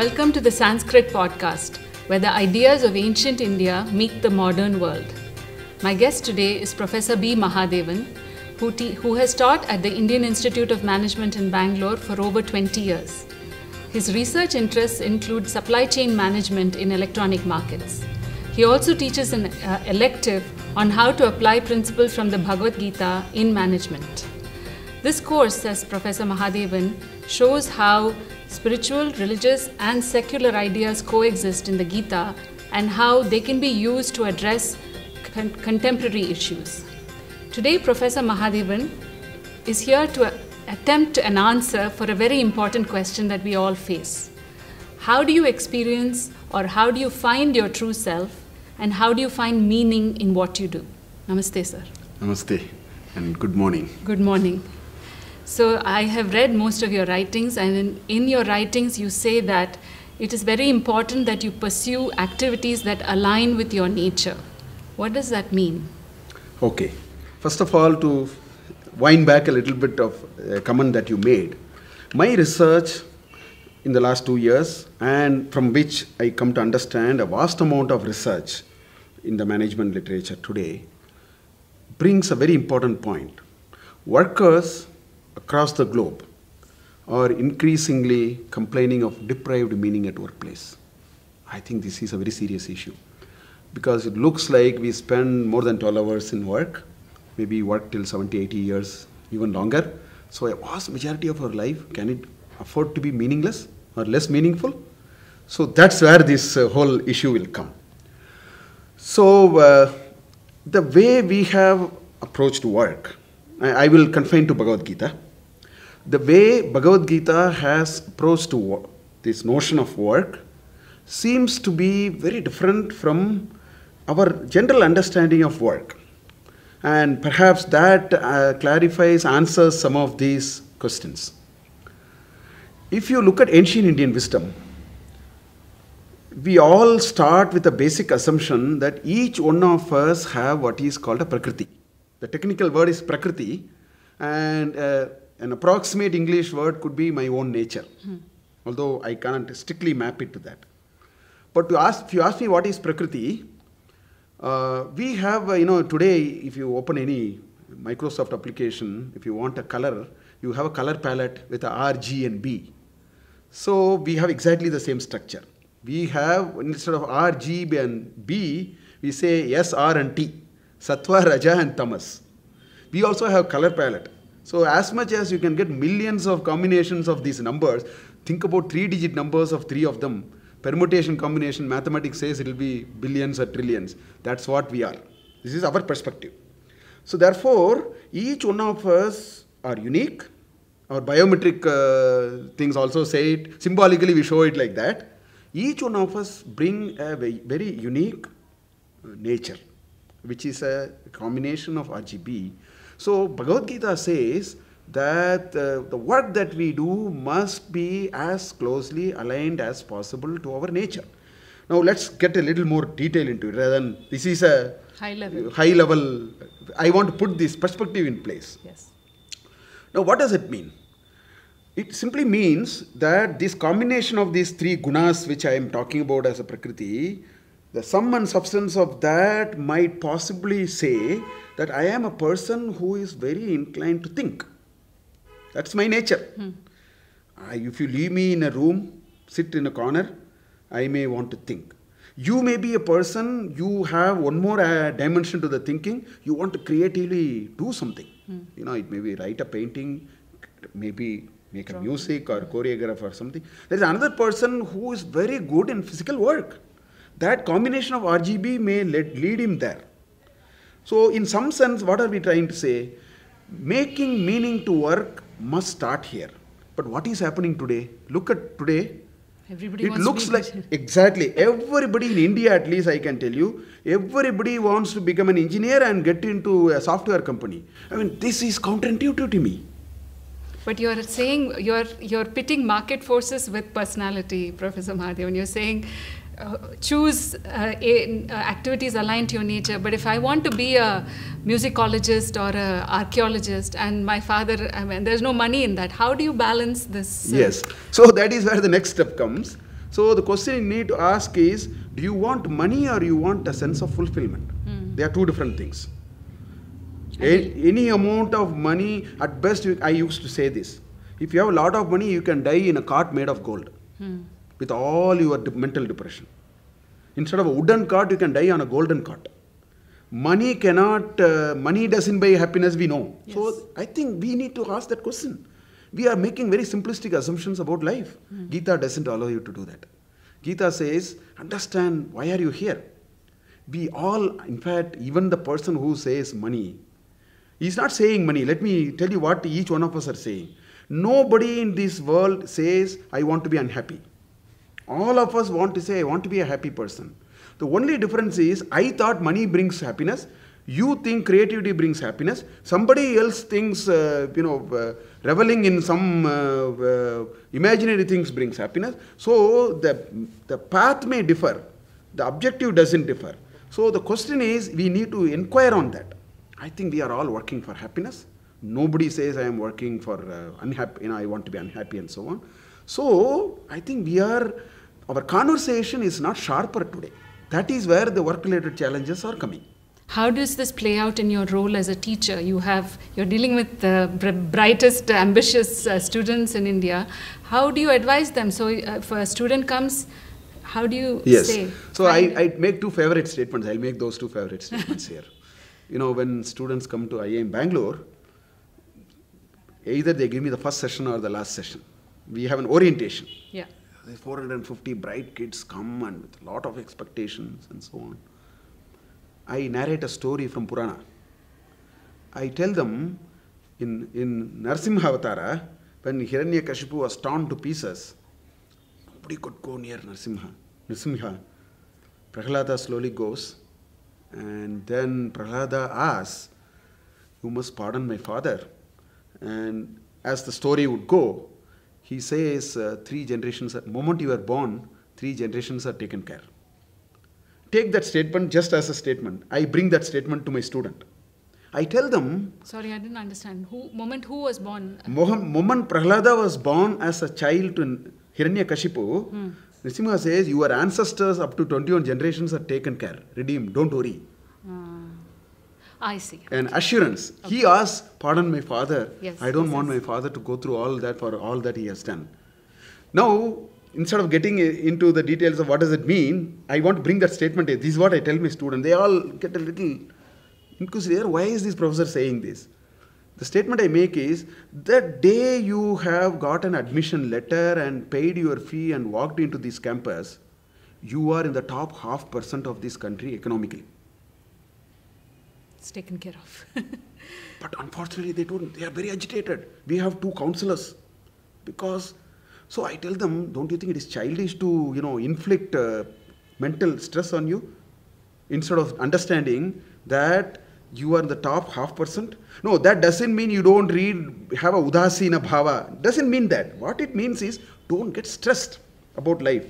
welcome to the Sanskrit Podcast, where the ideas of ancient India meet the modern world. My guest today is Professor B. Mahadevan, who has taught at the Indian Institute of Management in Bangalore for over 20 years. His research interests include supply chain management in electronic markets. He also teaches an elective on how to apply principles from the Bhagavad Gita in management. This course, says Professor Mahadevan, shows how spiritual, religious and secular ideas coexist in the Gita and how they can be used to address contemporary issues. Today, Professor Mahadevan is here to attempt an answer for a very important question that we all face. How do you experience or how do you find your true self, and how do you find meaning in what you do? Namaste, sir. Namaste and good morning. Good morning. So I have read most of your writings, and in your writings you say that it is very important that you pursue activities that align with your nature. What does that mean? Okay. First of all, to wind back a little bit of a comment that you made, my research in the last 2 years, and from which I come to understand a vast amount of research in the management literature today, brings a very important point. Workers across the globe are increasingly complaining of deprived meaning at workplace. I think this is a very serious issue because it looks like we spend more than 12 hours in work, maybe work till 70, 80 years, even longer. So a vast majority of our life, can it afford to be meaningless or less meaningful? So that's where this whole issue will come. So the way we have approached work, I will confine to Bhagavad Gita. The way Bhagavad Gita has approached this notion of work seems to be very different from our general understanding of work. And perhaps that clarifies, answers some of these questions. If you look at ancient Indian wisdom, we all start with a basic assumption that each one of us have what is called a Prakriti. The technical word is Prakriti, and an approximate English word could be my own nature, although I can't strictly map it to that. But if you ask me what is Prakriti, we have, today if you open any Microsoft application, if you want a color, you have a color palette with a R, G and B. So we have exactly the same structure. We have, instead of R, G and B, we say S, R and T, Sattva, Raja and Tamas. We also have color palette. So as much as you can get millions of combinations of these numbers, think about 3-digit numbers of 3 of them. Permutation combination, mathematics says it will be billions or trillions. That's what we are. This is our perspective. So therefore, each one of us are unique. Our biometric things also say it. Symbolically, we show it like that. Each one of us bring a very unique nature, which is a combination of RGB. So Bhagavad Gita says that the work that we do must be as closely aligned as possible to our nature. Now let's get a little more detail into it rather than this is a high level. I want to put this perspective in place. Yes. Now what does it mean? It simply means that this combination of these 3 gunas which I am talking about as a Prakriti, the sum and substance of that might possibly say that I am a person who is very inclined to think. That's my nature. If you leave me in a room, sit in a corner, I may want to think. You may be a person, you have one more dimension to the thinking, you want to creatively do something. It may be write a painting, maybe make a music or choreograph or something. There is another person who is very good in physical work. That combination of RGB may lead him there. So in some sense, what are we trying to say? Making meaning to work must start here. But what is happening today? Look at today. Everybody it looks like, exactly, everybody in India at least I can tell you, everybody wants to become an engineer and get into a software company. I mean, this is counterintuitive to me. But you're saying, you're pitting market forces with personality, Professor Mahadevan. You're saying choose activities aligned to your nature. But if I want to be a musicologist or an archaeologist and my father, there's no money in that, how do you balance this? Yes. So that is where the next step comes. So the question you need to ask is, do you want money or you want a sense of fulfillment? They are two different things. Any amount of money, at best, I used to say this. If you have a lot of money, you can die in a cart made of gold with all your mental depression. Instead of a wooden cart, you can die on a golden cart. Money doesn't buy happiness, we know. Yes. So I think we need to ask that question. We are making very simplistic assumptions about life. Gita doesn't allow you to do that. Gita says, understand why are you here. We all, in fact, even the person who says money, he's not saying money. Let me tell you what each one of us are saying. Nobody in this world says, I want to be unhappy. All of us want to say, I want to be a happy person. The only difference is, I thought money brings happiness. You think creativity brings happiness. Somebody else thinks, reveling in some imaginary things brings happiness. So the path may differ. The objective doesn't differ. So the question is, we need to inquire on that. I think we are all working for happiness. Nobody says I am working for unhappy, I want to be unhappy and so on. So I think our conversation is not sharper today. That is where the work-related challenges are coming. How does this play out in your role as a teacher? You're dealing with the brightest, ambitious students in India. How do you advise them? So if a student comes, how do you say? So I make two favorite statements. I'll make those two favorite statements here. When students come to IIM Bangalore, either they give me the first session or the last session. We have an orientation. Yeah. 450 bright kids come and with a lot of expectations and so on. I narrate a story from Purana. I tell them in Narasimha Avatara, when Hiranyakashipu was torn to pieces, nobody could go near Narasimha. Prahlada slowly goes, and then Prahlada asks, you must pardon my father. And as the story would go, he says, 3 generations, the moment you are born, 3 generations are taken care. Take that statement just as a statement. I bring that statement to my student. I tell them... Sorry, I didn't understand. Who was born? Moment Prahlada was born as a child to Hiranyakashipu, Narasimha says, your ancestors up to 21 generations are taken care, redeemed, don't worry. I see. An assurance. Okay. He asks, pardon my father. Yes, I don't want my father to go through all that for all that he has done. Now, instead of getting into the details of what does it mean, I want to bring that statement in. This is what I tell my students. They all get a little inquisitive. Why is this professor saying this? The statement I make is, the day you have got an admission letter and paid your fee and walked into this campus, you are in the top 0.5% of this country economically. It's taken care of. But unfortunately, they don't. They are very agitated. We have 2 counselors. So I tell them, don't you think it is childish to, inflict mental stress on you? Instead of understanding that you are in the top 0.5%. No, that doesn't mean you don't have a udasina bhava. Doesn't mean that. What it means is, don't get stressed about life.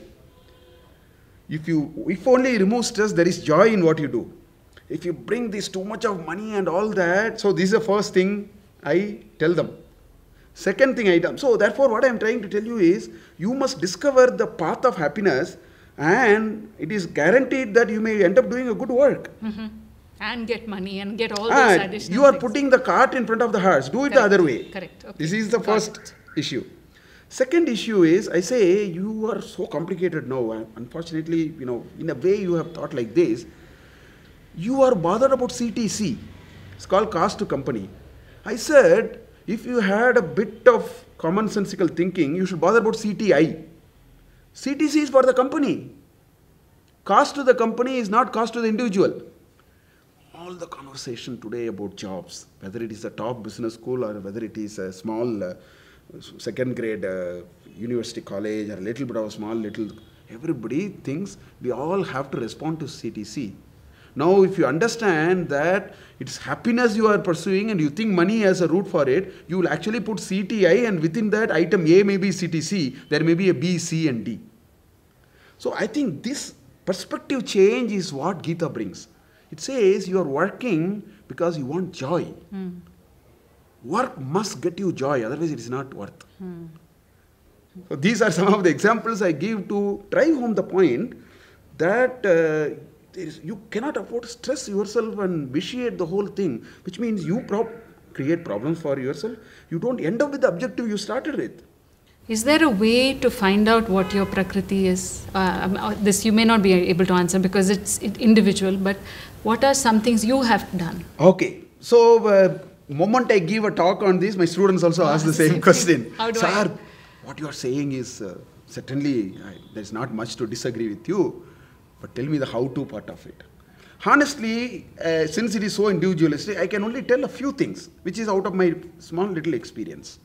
If only remove stress, there is joy in what you do. If you bring this too much of money and all that, so this is the first thing I tell them. Second thing I tell them. So therefore what I am trying to tell you is, you must discover the path of happiness, and it is guaranteed that you may end up doing a good work. And get money and get all those additional You are things. Putting the cart in front of the horse. Do it the other way. Correct. Okay. This is the first issue. Second issue is, I say, you are so complicated now. Unfortunately, in a way you have thought like this. You are bothered about CTC. It's called cost to company. I said, if you had a bit of commonsensical thinking, you should bother about CTI. CTC is for the company. Cost to the company is not cost to the individual. All the conversation today about jobs, whether it is a top business school or whether it is a small second grade university college or a little bit of everybody thinks we all have to respond to CTC. Now, if you understand that it's happiness you are pursuing and you think money as a route for it, you will actually put CTI, and within that item A may be CTC, there may be a B, C and D. So I think this perspective change is what Gita brings. It says you are working because you want joy. Work must get you joy, otherwise it is not worth. So these are some of the examples I give to drive home the point that you cannot afford to stress yourself and vitiate the whole thing, which means you create problems for yourself. You don't end up with the objective you started with. Is there a way to find out what your prakriti is? This you may not be able to answer because it's individual, but what are some things you have done? Okay. So, moment I give a talk on this, my students also ask the same question. Sir, what you are saying is certainly there's not much to disagree with you, but tell me the how-to part of it. Honestly, since it is so individualistic, I can only tell a few things, which is out of my small little experience.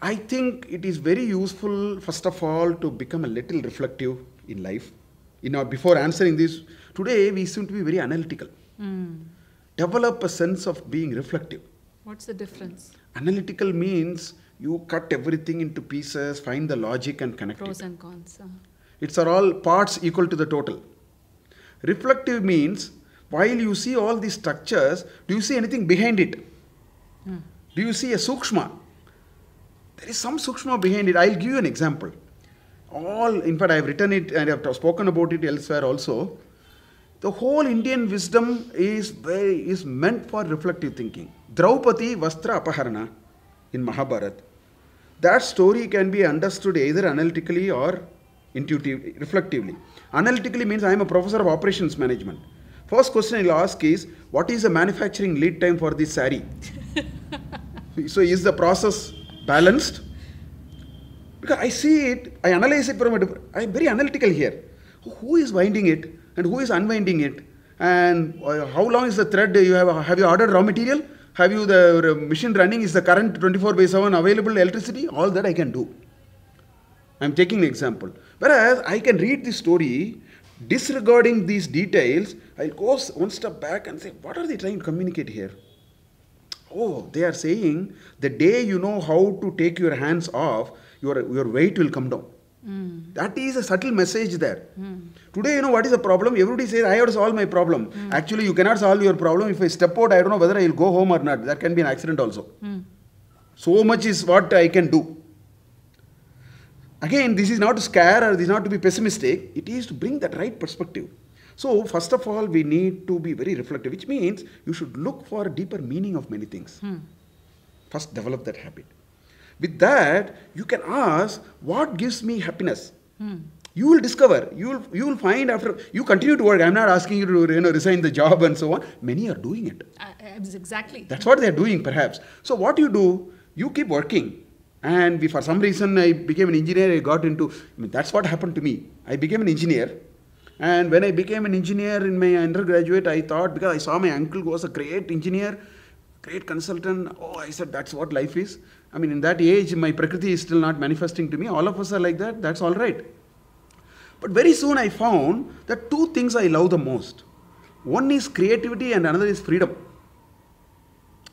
I think it is very useful, first of all, to become a little reflective in life. Before answering this, today we seem to be very analytical. Develop a sense of being reflective. What's the difference? Analytical means you cut everything into pieces, find the logic and connect Pros it. and cons. It's all parts equal to the total. Reflective means while you see all these structures, do you see anything behind it? Do you see a sukshma? There is some sukshma behind it. I'll give you an example. In fact, I have written it and I have spoken about it elsewhere also. The whole Indian wisdom is meant for reflective thinking. Draupadi Vastra Apaharana in Mahabharata. That story can be understood either analytically or intuitively, reflectively. Analytically means I am a professor of operations management. First question I'll ask is, what is the manufacturing lead time for this saree? So is the process balanced? Because I see it, I analyze it I'm very analytical here. Who is winding it and who is unwinding it? And how long is the thread? Have you ordered raw material? Have you the machine running? Is the current 24/7 available electricity? All that I can do. I'm taking an example. Whereas I can read the story, disregarding these details, I'll go one step back and say, what are they trying to communicate here? Oh, they are saying the day you know how to take your hands off, your weight will come down. That is a subtle message there. Today, what is the problem? Everybody says, I have to solve my problem. Actually, you cannot solve your problem. If I step out, I don't know whether I will go home or not. That can be an accident also. So much is what I can do. Again, this is not to scare or this is not to be pessimistic. It is to bring that right perspective. So, first of all, we need to be very reflective, which means you should look for a deeper meaning of many things. First, develop that habit. With that, you can ask, what gives me happiness? You will discover, you will find after, you continue to work. I'm not asking you to resign the job and so on. Many are doing it. Exactly. That's what they're doing perhaps. So what you do, you keep working. And for some reason, I became an engineer, that's what happened to me. I became an engineer. And when I became an engineer in my undergraduate, I thought, because I saw my uncle who was a great engineer, great consultant, I said, that's what life is. In that age, my prakriti is still not manifesting to me. All of us are like that. That's all right. But very soon I found that two things I love the most. One is creativity and another is freedom.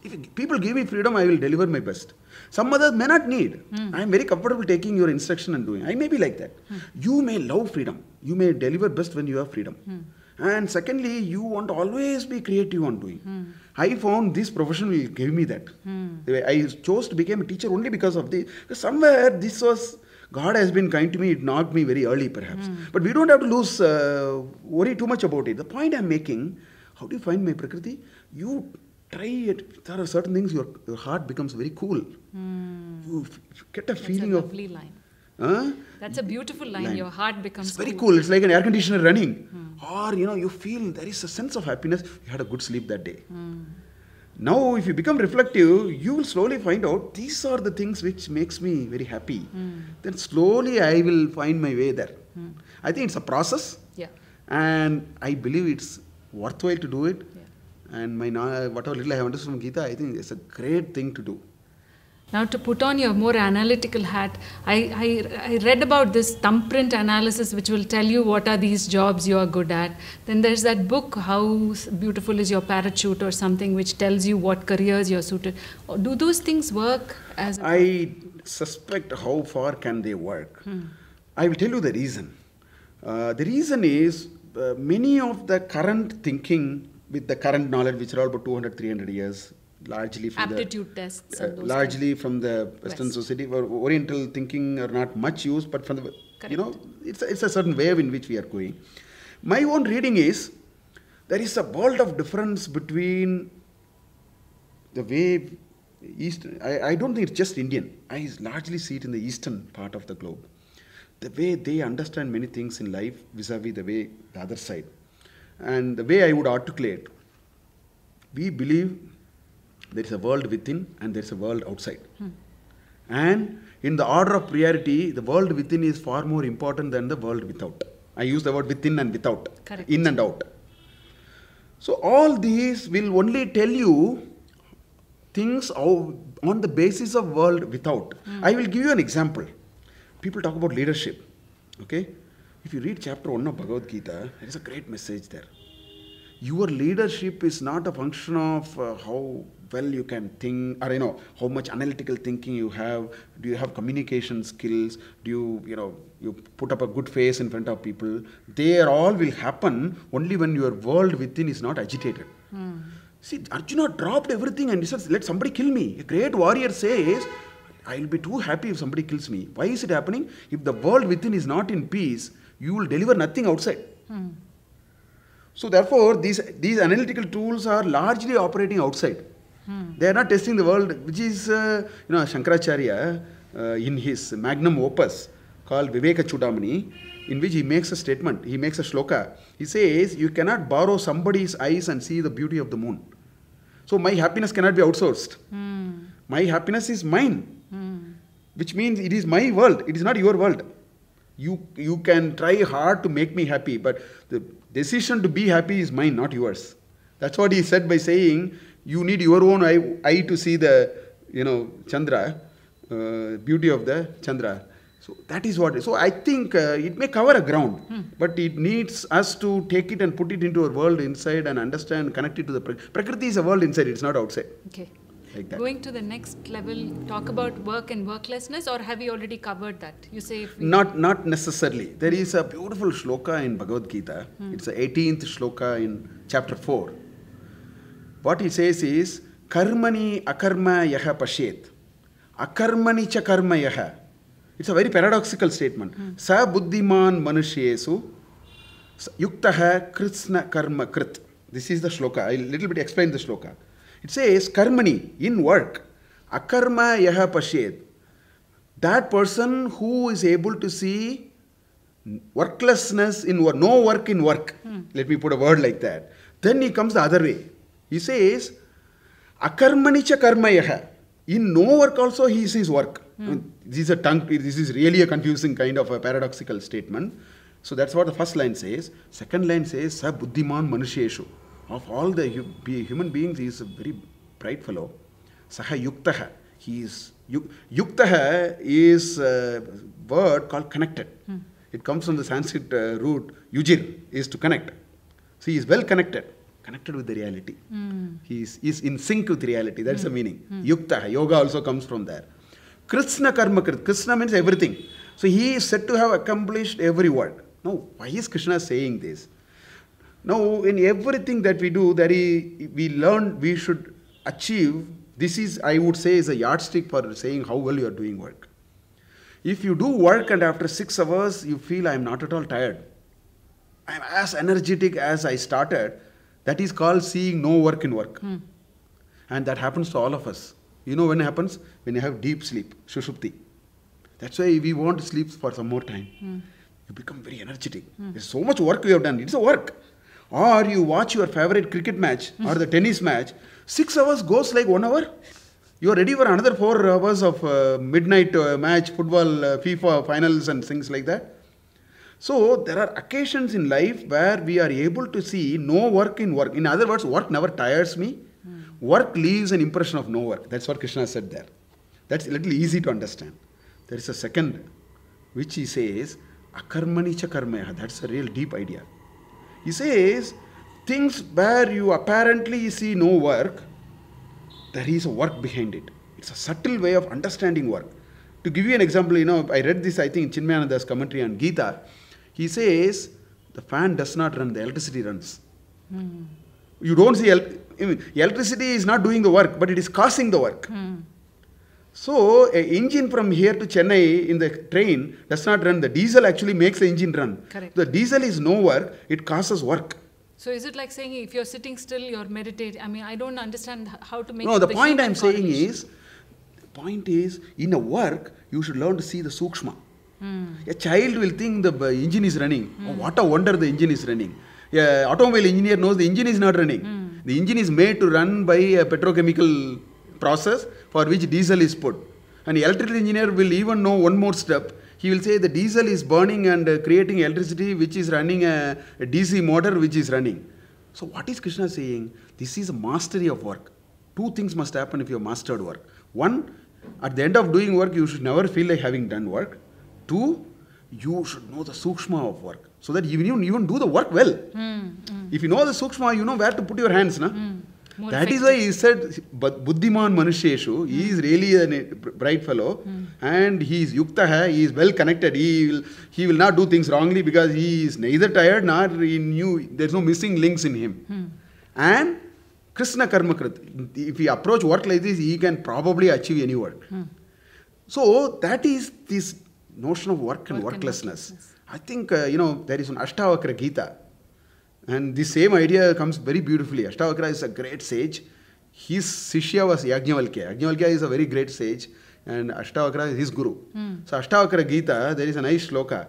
If people give me freedom, I will deliver my best. Some others may not need. I am very comfortable taking your instruction and doing. I may be like that. You may love freedom. You may deliver best when you have freedom. And secondly, you want to always be creative on doing. I found this profession will give me that. I chose to become a teacher only because of this. Because somewhere this was, God has been kind to me, it knocked me very early perhaps. But we don't have to worry too much about it. The point I'm making, how do you find my prakriti? You try it. There are certain things, your heart becomes very cool. You get a feeling of... That's a lovely line. Huh? That's a beautiful line. Your heart becomes It's very cool. It's like an air conditioner running. Or, you feel there is a sense of happiness. You had a good sleep that day. Now, if you become reflective, you will slowly find out these are the things which makes me very happy. Then slowly I will find my way there. I think it's a process. Yeah. And I believe it's worthwhile to do it. Yeah. And whatever little I have understood from Gita, I think it's a great thing to do. Now, to put on your more analytical hat, I read about this thumbprint analysis which will tell you what are these jobs you are good at. Then there's that book, How Beautiful is Your Parachute or something, which tells you what careers you're suited. Do those things work? I suspect how far can they work. I will tell you the reason. The reason is many of the current thinking with the current knowledge, which are all about 200, 300 years, largely from aptitude tests and those largely from the Western society. Oriental thinking are not much used, but from the, it's a certain way in which we are going. My own reading is, there is a world of difference between the way I don't think it's just Indian. I largely see it in the eastern part of the globe. The way they understand many things in life vis-a-vis the way the other side. And the way I would articulate, we believe there is a world within and there is a world outside. And in the order of priority, the world within is far more important than the world without. I use the word within and without, in and out. So all these will only tell you things on the basis of world without. I will give you an example. People talk about leadership. Okay? If you read chapter 1 of Bhagavad Gita, there is a great message there. Your leadership is not a function of how well you can think, or how much analytical thinking you have. Do you have communication skills? Do you put up a good face in front of people? They all will happen only when your world within is not agitated. See, Arjuna dropped everything and he says, let somebody kill me. A great warrior says, I'll be too happy if somebody kills me. Why is it happening? If the world within is not in peace, you will deliver nothing outside. So therefore, these analytical tools are largely operating outside. They are not testing the world, which is, Shankaracharya, in his magnum opus called Viveka Chudamani, in which he makes a statement, he makes a shloka. He says, you cannot borrow somebody's eyes and see the beauty of the moon. So my happiness cannot be outsourced. My happiness is mine. Which means it is my world, it is not your world. You can try hard to make me happy, but the decision to be happy is mine, not yours. That's what he said by saying, you need your own eye to see the, Chandra, beauty of the Chandra. So that is what. So I think it may cover a ground, but it needs us to take it and put it into our world inside and understand, connect it to the Prakriti is a world inside, it's not outside. Okay. Like that. Going to the next level, talk about work and worklessness, or have you already covered that? You say not necessarily. There is a beautiful shloka in Bhagavad Gita. It's the 18th shloka in chapter 4. What he says is, Karmani akarma yaha pashet, akarmani cha karma yaha. It's a very paradoxical statement. Sa buddhiman manushesu yuktaha kritsna karma krit. This is the shloka. I'll little bit explain the shloka. It says, karmani, in work, akarma yaha pashed. That person who is able to see worklessness in work, no work in work. Let me put a word like that. Then he comes the other way. He says, akarmani cha karma yaha. In no work also he sees work. This is really a confusing kind of a paradoxical statement. So that's what the first line says. Second line says, sa buddhiman manusheshu. Of all the human beings, he is a very bright fellow. Saha yuktaha. He is yuktaha is a word called connected. It comes from the Sanskrit root yujir, is to connect. So he is well connected with the reality. He is in sync with reality. That's the meaning. Yuktaha. Yoga also comes from there. Krishna karma krit. Krishna means everything. So he is said to have accomplished every work. Now, why is Krishna saying this? Now, in everything that we do, we learn we should achieve. This is, I would say, is a yardstick for saying how well you are doing work. If you do work and after 6 hours, you feel I am not at all tired. I am as energetic as I started. That is called seeing no work in work. And that happens to all of us. You know when it happens? When you have deep sleep, shushupti. That's why we want to sleep for some more time. You become very energetic. There's so much work we have done. It's a work. Or you watch your favorite cricket match or the tennis match, 6 hours goes like 1 hour. You are ready for another 4 hours of midnight match, football, FIFA finals and things like that. So there are occasions in life where we are able to see no work in work. In other words, work never tires me. Work leaves an impression of no work. That's what Krishna said there. That's a little easy to understand. There is a second, which he says, akarmani cha karmaya. That's a real deep idea. He says, things where you apparently see no work, there is a work behind it. It's a subtle way of understanding work. To give you an example, I read this, I think, in Chinmayananda's commentary on Gita. He says, the fan does not run, the electricity runs. You don't see, electricity is not doing the work, but it is causing the work. So, an engine from here to Chennai in the train does not run. The diesel actually makes the engine run. Correct. The diesel is no work, it causes work. So is it like saying if you're sitting still, you're meditating? I mean, I don't understand how to make No, the point human I'm saying correlation. is, in a work, you should learn to see the sukshma. A child will think the engine is running. Oh, what a wonder the engine is running. An automobile engineer knows the engine is not running. The engine is made to run by a petrochemical process for which diesel is put. An electrical engineer will even know one more step. He will say the diesel is burning and creating electricity which is running a DC motor which is running. So what is Krishna saying? This is a mastery of work. Two things must happen if you have mastered work. One, at the end of doing work, you should never feel like having done work. Two, you should know the sukshma of work so that you even do the work well. If you know the sukshma, you know where to put your hands. Na? That is why he said, Buddhiman Manusheshu, he is really a bright fellow and he is yukta hai, he is well connected, he will not do things wrongly because he is neither tired nor he knew, there is no missing links in him. And Krishna Karmakrit, if he approach work like this, he can probably achieve any work. So that is this notion of work and worklessness. I think, there is an Ashtavakra Gita. And the same idea comes very beautifully. Ashtavakra is a great sage. His Sishya was Yajnavalkya. Yajnavalkya is a very great sage and Ashtavakra is his guru. So Ashtavakra Gita, there is a nice shloka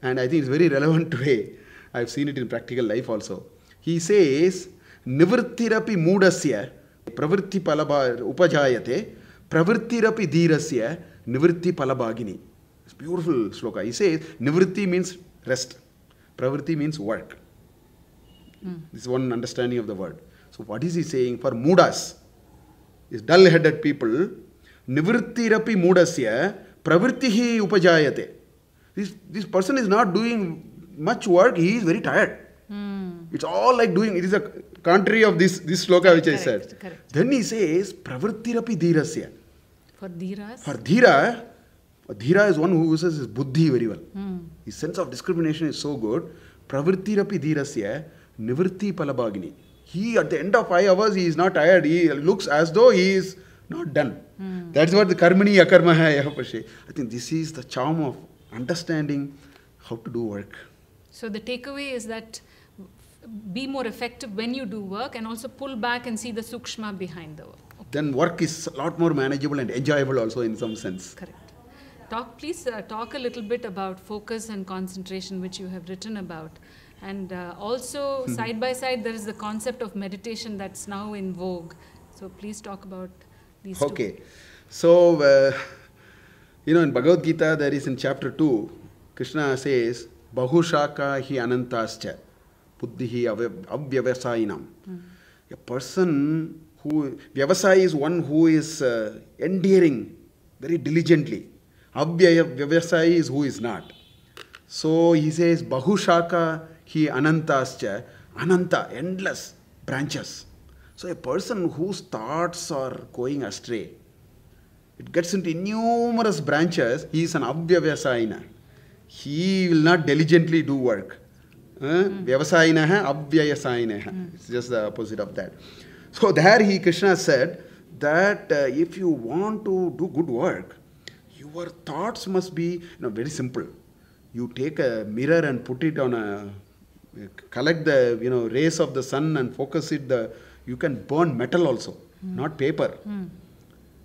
and I think it's very relevant today. I've seen it in practical life also. He says, Nivrittirapi mudasya pravritti palaba upajayate pravrittirapi dhirasya nivritti palabhagini. It's a beautiful shloka. He says, Nivritti means rest. Pravritti means work. This is one understanding of the word. So what is he saying? For mudas, these dull-headed people, nivrittirapi mudasya pravrittihi upajayate. This person is not doing much work, he is very tired. It's all like doing, it is a contrary of this sloka which I said. Correct. Then he says, pravrittirapi dhirasya. For dhiras? For dhira is one who uses his buddhi very well. His sense of discrimination is so good. Pravrittirapi dhirasya nivritti palabhagini. He, at the end of 5 hours, he is not tired. He looks as though he is not done. That's what the karmani akarmaha yahapashe. I think this is the charm of understanding how to do work. So the takeaway is that be more effective when you do work and also pull back and see the sukshma behind the work. Okay. Then work is a lot more manageable and enjoyable also in some sense. Correct. Please talk a little bit about focus and concentration, which you have written about. And also, side by side, there is the concept of meditation that's now in vogue. So please talk about these two. Okay. So, in Bhagavad Gita, there is in chapter 2, Krishna says, Bahushaka hi anantascha, buddhihi avyavasainam. A person who, vyavasai is one who is endearing very diligently. Avyavasai is who is not. So he says, Bahushaka hi anantascha, ananta, endless branches. So a person whose thoughts are going astray, it gets into numerous branches, he is an avyavasaina. He will not diligently do work. Vyavasainaha, avyayasainaha. It's just the opposite of that. So there Krishna said that if you want to do good work, your thoughts must be very simple. You take a mirror and put it on collect the rays of the sun and focus it. You can burn metal also, not paper.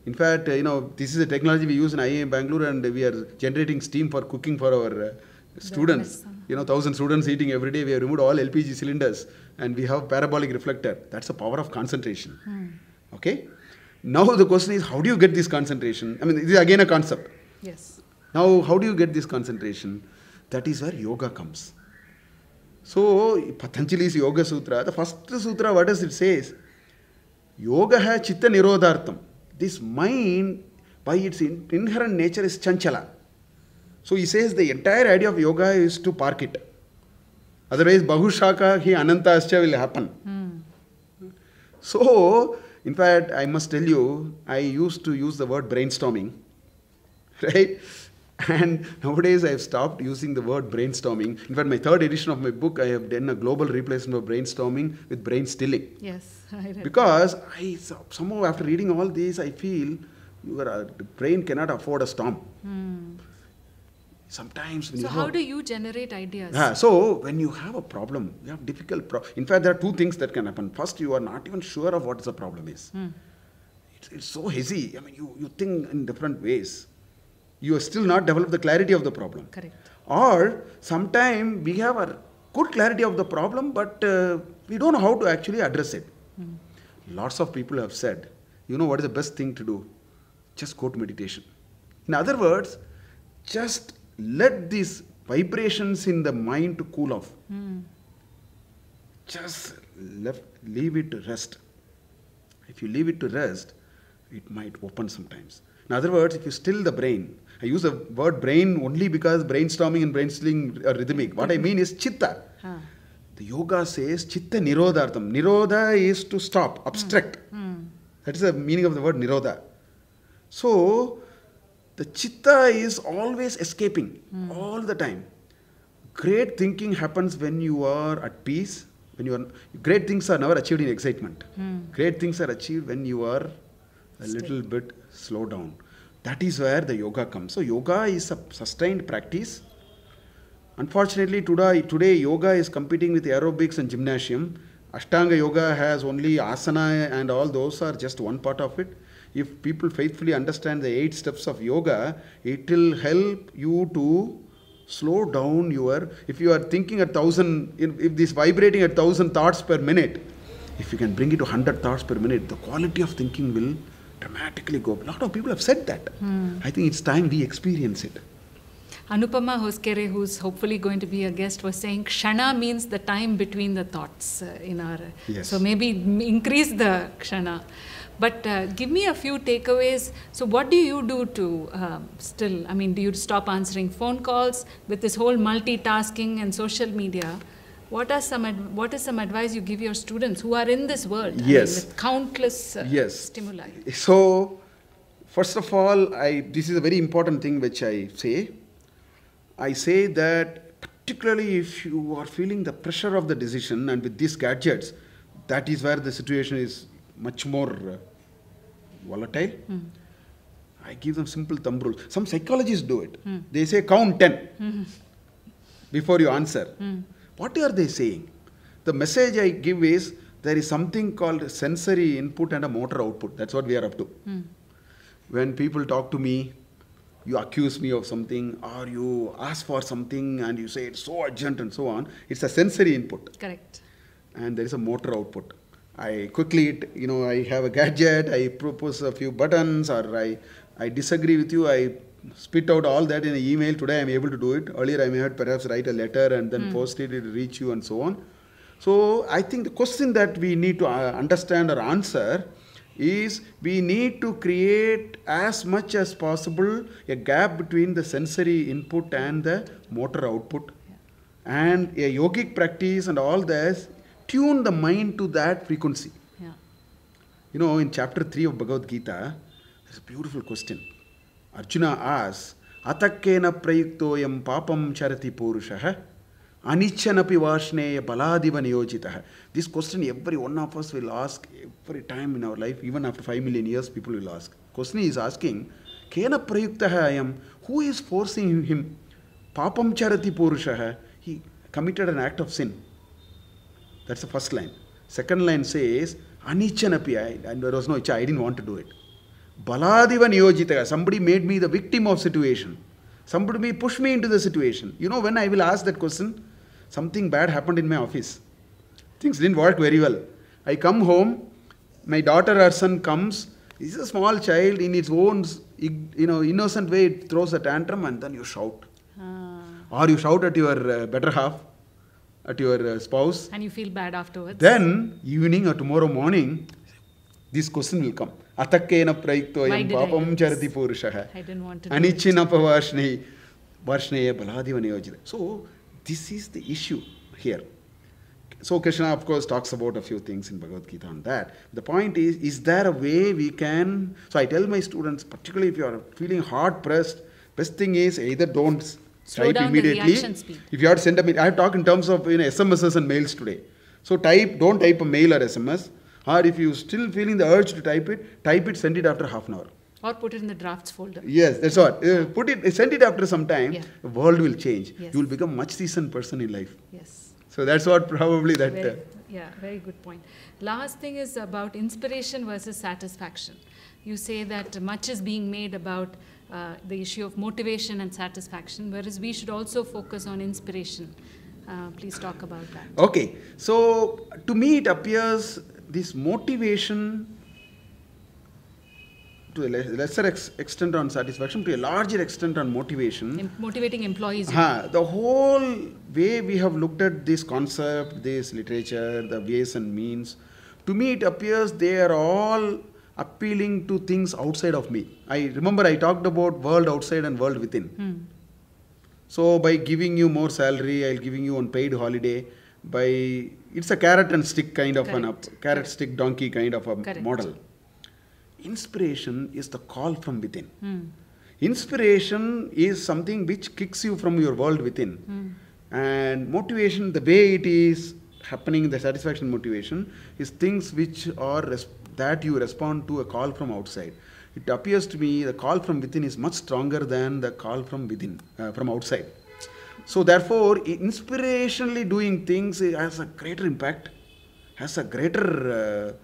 In fact, this is a technology we use in IIM Bangalore and we are generating steam for cooking for our students. 1,000 students eating every day. We have removed all LPG cylinders and we have parabolic reflector. That's the power of concentration. Okay? Now the question is, how do you get this concentration? I mean, this is again a concept. Yes. Now, how do you get this concentration? That is where yoga comes. So, Patanjali's Yoga Sutra, the first sutra, what does it say? Yoga hai chitta nirodhartam. This mind, by its inherent nature, is chanchala. So, he says the entire idea of yoga is to park it. Otherwise, Bahushaka hi anantascha will happen. So, in fact, I must tell you, I used to use the word brainstorming. Right? And nowadays I have stopped using the word brainstorming. In fact, my third edition of my book, I have done a global replacement of brainstorming with brain stilling. Yes, I read Because somehow after reading all these, I feel the brain cannot afford a storm. Sometimes when So how do you generate ideas? So when you have a problem, you have difficult in fact, there are two things that can happen. First, you are not even sure of what the problem is. It's so hazy. I mean, you think in different ways. You are still not developed the clarity of the problem. Correct. Or sometimes we have a good clarity of the problem, but we don't know how to actually address it. Lots of people have said, what is the best thing to do? Just go to meditation. In other words, just let these vibrations in the mind to cool off. Just leave it to rest. If you leave it to rest, it might open sometimes. In other words, if you still the brain, I use the word brain only because brainstorming and brainstilling are rhythmic. What I mean is chitta. The yoga says chitta nirodhartam. Nirodha is to stop, abstract. That is the meaning of the word nirodha. So, the chitta is always escaping, all the time. Great thinking happens when you are at peace. Great things are never achieved in excitement. Great things are achieved when you are a little bit slow down. That is where the yoga comes. So yoga is a sustained practice. Unfortunately, today yoga is competing with aerobics and gymnasium. Ashtanga yoga has only asana, and all those are just one part of it. If people faithfully understand the 8 steps of yoga, it will help you to slow down if you are thinking 1,000, if this vibrating at 1,000 thoughts per minute, if you can bring it to 100 thoughts per minute, the quality of thinking will dramatically go up. A lot of people have said that. I think it's time we experience it. Anupama Hoskere, who's hopefully going to be a guest, was saying Kshana means the time between the thoughts in our... Yes. So maybe increase the Kshana. But give me a few takeaways. So what do you do to do you stop answering phone calls with this whole multitasking and social media? What is some advice you give your students who are in this world? Yes. With countless stimuli. So, first of all, this is a very important thing which I say. I say that particularly if you are feeling the pressure of the decision, and with these gadgets, that is where the situation is much more volatile. I give them simple thumb rules. Some psychologists do it. They say count 10 before you answer. What are they saying? The message I give is there is something called sensory input and a motor output. That's what we are up to. When people talk to me, you accuse me of something or you ask for something and you say it's so urgent and so on. It's a sensory input. Correct. And there is a motor output. I quickly, I have a gadget, I propose a few buttons, or I disagree with you, I spit out all that in an email. Today I am able to do it. Earlier I may have perhaps write a letter and then post it, it will reach you and so on. So I think the question that we need to understand or answer is we need to create as much as possible a gap between the sensory input and the motor output. And a yogic practice and all this, tune the mind to that frequency. In chapter 3 of Bhagavad Gita, there's a beautiful question. Arjuna asks, Atakkena prayuktoyam papam charati purushaha anichanapi vashneya baladiva niyojitaha. This question every one of us will ask every time in our life, even after 5 million years people will ask. Question is asking, Kena prayuktaha ayam, who is forcing him? Papam charati purushaha, he committed an act of sin. That's the first line. Second line says, Anichanapi, and there was no icha, I didn't want to do it. Baladiva niyojitaya, somebody made me the victim of situation. Somebody pushed me into the situation. When I will ask that question, something bad happened in my office. Things didn't work very well. I come home, my daughter or son comes, he's a small child, in its own innocent way, it throws a tantrum and then you shout. Or you shout at your better half, at your spouse. And you feel bad afterwards. Then, evening or tomorrow morning, this question will come. Atakkena prayuktoyam papam charati purushaha. I didn't want to do Anichinapa varshneya baladiva niyojita. So, this is the issue here. So, Krishna, of course, talks about a few things in Bhagavad Gita on that. The point is there a way we can... So, I tell my students, particularly if you are feeling hard-pressed, Best thing is either don't Slow type down the immediately. reaction speed. If you have to send a mail, I have talked in terms of SMSs and mails today. So don't type a mail or SMS. Or if you still feeling the urge to type it, send it after half an hour. Or put it in the drafts folder. Yes, that's what. Send it after some time. Yeah. The world will change. Yes. You will become much seasoned person in life. Yes. So that's what probably that. Very good point. Last thing is about inspiration versus satisfaction. You say that much is being made about the issue of motivation and satisfaction, whereas we should also focus on inspiration. Please talk about that. Okay. So to me it appears this motivation to a lesser extent on satisfaction, to a larger extent on motivation. Motivating employees. The whole way we have looked at this concept, this literature, the ways and means, to me it appears they are all appealing to things outside of me. I remember I talked about world outside and world within. So by giving you more salary, I'll giving you unpaid holiday. It's a carrot and stick kind of carrot stick donkey kind of a model. Inspiration is the call from within. Inspiration is something which kicks you from your world within. And motivation, the way it is happening, the satisfaction motivation, is things which are that you respond to a call from outside. It appears to me the call from within is much stronger than the call from within, from outside. So therefore, inspirationally doing things has a greater impact, has a greater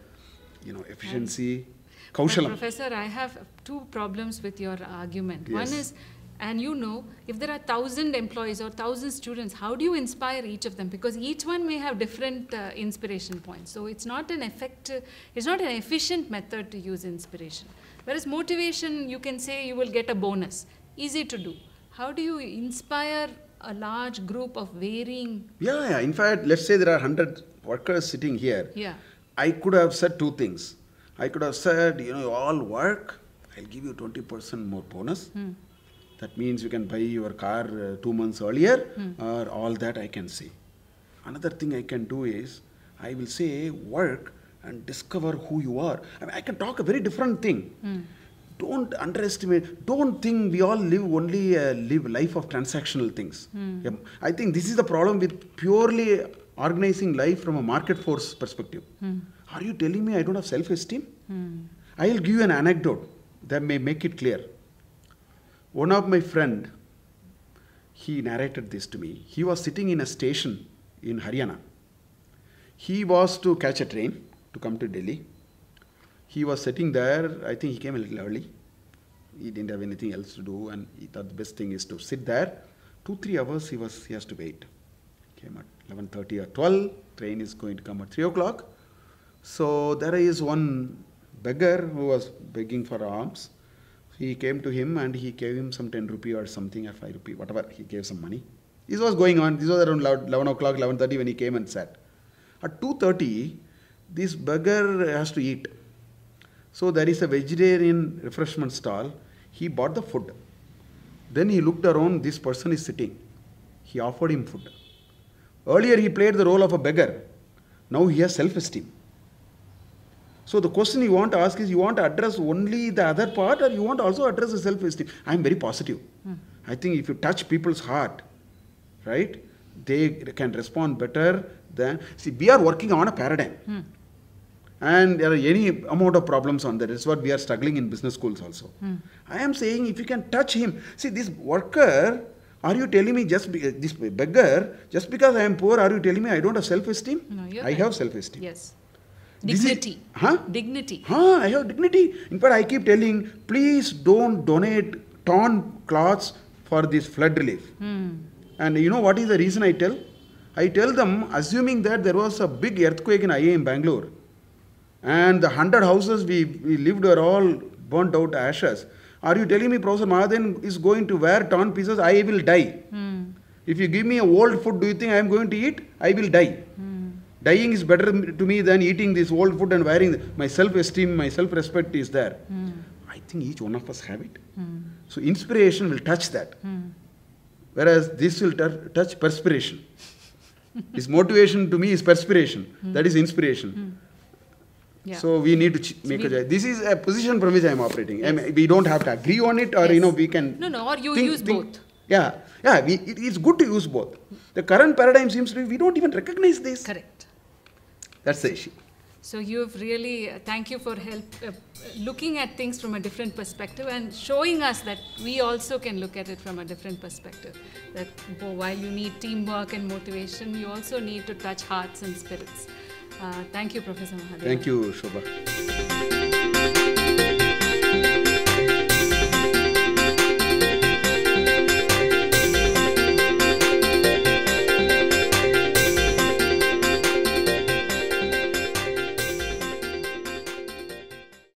efficiency. Professor, I have two problems with your argument. Yes. One is, and if there are 1,000 employees or 1,000 students, how do you inspire each of them? Because each one may have different inspiration points. So it's not an efficient method to use inspiration. Whereas motivation, you can say you will get a bonus. Easy to do. How do you inspire a large group of varying... Yeah. In fact, let's say there are 100 workers sitting here. Yeah. I could have said two things. I could have said, you all work, I'll give you 20% more bonus. That means you can buy your car 2 months earlier, or all that I can say. Another thing I can do is, I will say work and discover who you are. I can talk a very different thing. Don't underestimate, don't think we all live life of transactional things. I think this is the problem with purely organizing life from a market force perspective. Are you telling me I don't have self-esteem? I will give you an anecdote that may make it clear. One of my friend, he narrated this to me. He was sitting in a station in Haryana. He was to catch a train to come to Delhi. He was sitting there. I think he came a little early. He didn't have anything else to do, and he thought the best thing is to sit there. 2-3 hours he has to wait. Came at 11:30 or 12. Train is going to come at 3 o'clock. So there is one beggar who was begging for alms. He came to him and he gave him some 10 rupee or something, or 5 rupee, whatever. He gave some money. This was going on. This was around 11 o'clock, 11:30 when he came and sat. At 2:30, this beggar has to eat. So there is a vegetarian refreshment stall. He bought the food. Then he looked around, this person is sitting. He offered him food. Earlier he played the role of a beggar. Now he has self-esteem. So the question you want to ask is, you want to address only the other part, or you want to also address the self-esteem? I am very positive. I think if you touch people's heart, right, they can respond better than... See, we are working on a paradigm. And there are any amount of problems on that. That's what we are struggling in business schools also. I am saying if you can touch him... See, this worker, are you telling me this beggar, just because I am poor, are you telling me I don't have self-esteem? No, I have self-esteem. Yes. Dignity. Dignity. I have dignity. In fact, I keep telling, please don't donate torn cloths for this flood relief. And you know what is the reason I tell? I tell them, assuming that there was a big earthquake in IA in Bangalore, and the 100 houses we lived were all burnt out to ashes. Are you telling me Professor Mahadevan is going to wear torn pieces? I will die. If you give me a old food, do you think I am going to eat? I will die. Dying is better to me than eating this old food and wearing. My self-esteem, my self-respect is there. I think each one of us have it. So inspiration will touch that. Whereas this will touch perspiration. This motivation to me is perspiration. That is inspiration. Yeah. So we need to make a choice. This is a position from which I am operating. Yes. I mean, we don't have to agree on it, or yes. We can. No, or you use both. Yeah. It's good to use both. The current paradigm seems to be we don't even recognize this. Correct. That's the issue. So you've really, thank you for looking at things from a different perspective and showing us that we also can look at it from a different perspective. That while you need teamwork and motivation, you also need to touch hearts and spirits. Thank you, Professor Mahadevan. Thank you, Shobha.